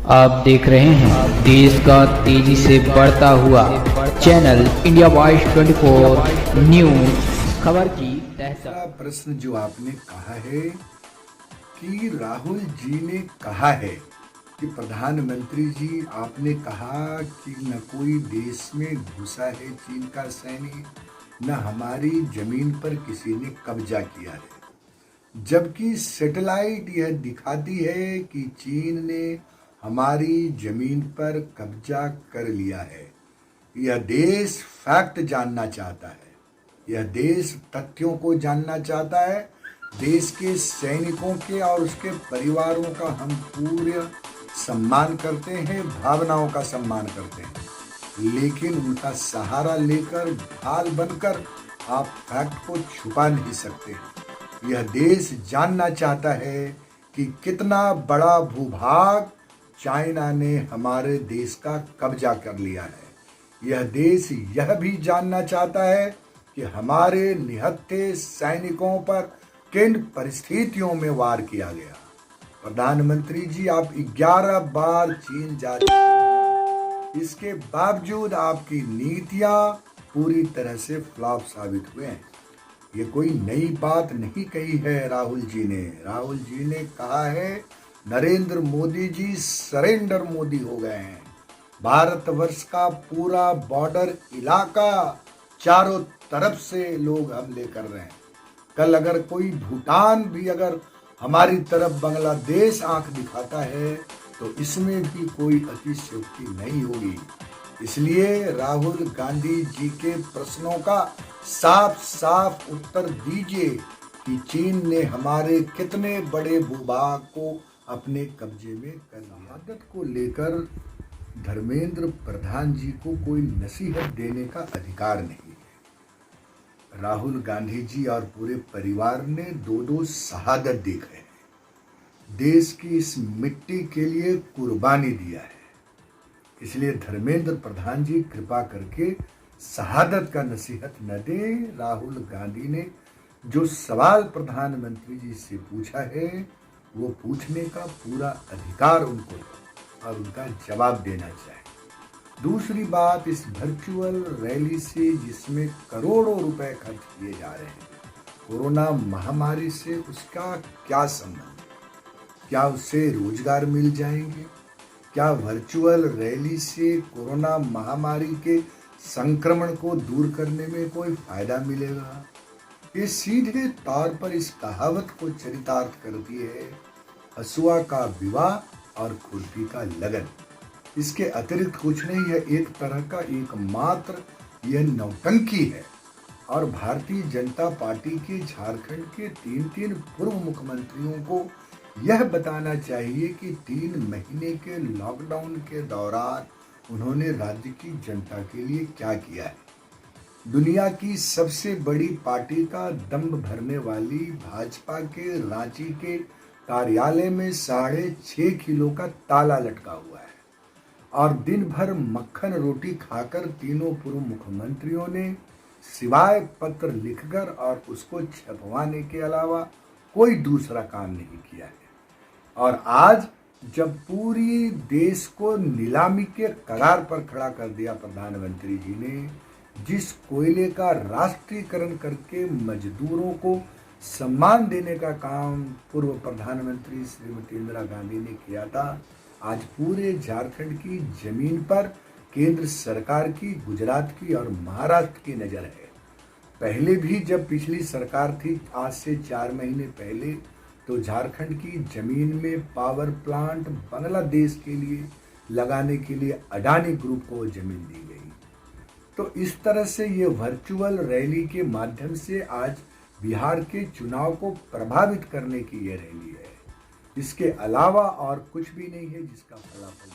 आप देख रहे हैं देश का तेजी से बढ़ता हुआ चैनल इंडिया वॉइस 24 न्यूज खबर की दूसरा प्रश्न जो आपने कहा है कि राहुल जी ने कहा है कि प्रधानमंत्री जी आपने कहा कि न कोई देश में घुसा है चीन का सैनिक, न हमारी जमीन पर किसी ने कब्जा किया है, जबकि सैटेलाइट यह दिखाती है कि चीन ने हमारी जमीन पर कब्जा कर लिया है। यह देश फैक्ट जानना चाहता है, यह देश तथ्यों को जानना चाहता है। देश के सैनिकों के और उसके परिवारों का हम पूरे सम्मान करते हैं, भावनाओं का सम्मान करते हैं, लेकिन उनका सहारा लेकर ढाल बनकर आप फैक्ट को छुपा नहीं सकते हैं। यह देश जानना चाहता है कि कितना बड़ा भूभाग चाइना ने हमारे देश का कब्जा कर लिया है। यह देश यह भी जानना चाहता है कि हमारे निहत्थे सैनिकों पर किन परिस्थितियों में वार किया गया। प्रधानमंत्री जी, आप 11 बार चीन जा चुके हैं, इसके बावजूद आपकी नीतियां पूरी तरह से फ्लॉप साबित हुए हैं। ये कोई नई बात नहीं कही है राहुल जी ने। राहुल जी ने कहा है नरेंद्र मोदी जी सरेंडर मोदी हो गए हैं। भारतवर्ष का पूरा बॉर्डर इलाका चारों तरफ से लोग हमले कर रहे हैं। कल अगर कोई भूटान भी अगर हमारी तरफ बांग्लादेश आंख दिखाता है तो इसमें भी कोई अतिशयोक्ति नहीं होगी। इसलिए राहुल गांधी जी के प्रश्नों का साफ साफ उत्तर दीजिए कि चीन ने हमारे कितने बड़े भूभाग को अपने कब्जे में कर लिया। आदत को लेकर धर्मेंद्र प्रधान जी को कोई नसीहत देने का अधिकार नहीं है। राहुल गांधी जी और पूरे परिवार ने दो शहादत दी है, देश की इस मिट्टी के लिए कुर्बानी दिया है। इसलिए धर्मेंद्र प्रधान जी कृपा करके शहादत का नसीहत न दें। राहुल गांधी ने जो सवाल प्रधानमंत्री जी से पूछा है वो पूछने का पूरा अधिकार उनको है और उनका जवाब देना चाहिए। दूसरी बात, इस वर्चुअल रैली से जिसमें करोड़ों रुपए खर्च किए जा रहे हैं, कोरोना महामारी से उसका क्या संबंध? क्या उससे रोजगार मिल जाएंगे? क्या वर्चुअल रैली से कोरोना महामारी के संक्रमण को दूर करने में कोई फायदा मिलेगा? ये सीधे तौर पर इस कहावत को चरितार्थ करती है, हसुआ का विवाह और खुरपी का लगन। इसके अतिरिक्त कुछ नहीं है, एक तरह का एकमात्र यह नौटंकी है। और भारतीय जनता पार्टी के झारखंड के 3 पूर्व मुख्यमंत्रियों को यह बताना चाहिए कि 3 महीने के लॉकडाउन के दौरान उन्होंने राज्य की जनता के लिए क्या किया है। दुनिया की सबसे बड़ी पार्टी का दंभ भरने वाली भाजपा के रांची के कार्यालय में 6.5 किलो का ताला लटका हुआ है और दिन भर मक्खन रोटी खाकर तीनों पूर्व मुख्यमंत्रियों ने सिवाय पत्र लिखकर और उसको छपवाने के अलावा कोई दूसरा काम नहीं किया है। और आज जब पूरी देश को नीलामी के कगार पर खड़ा कर दिया प्रधानमंत्री जी ने, जिस कोयले का राष्ट्रीयकरण करके मजदूरों को सम्मान देने का काम पूर्व प्रधानमंत्री श्रीमती इंदिरा गांधी ने किया था, आज पूरे झारखंड की जमीन पर केंद्र सरकार की, गुजरात की और महाराष्ट्र की नजर है। पहले भी जब पिछली सरकार थी, आज से 4 महीने पहले, तो झारखंड की जमीन में पावर प्लांट बांग्लादेश के लिए लगाने के लिए अडानी ग्रुप को जमीन दी गई। तो इस तरह से ये वर्चुअल रैली के माध्यम से आज बिहार के चुनाव को प्रभावित करने की ये रैली है। इसके अलावा और कुछ भी नहीं है जिसका फलाफल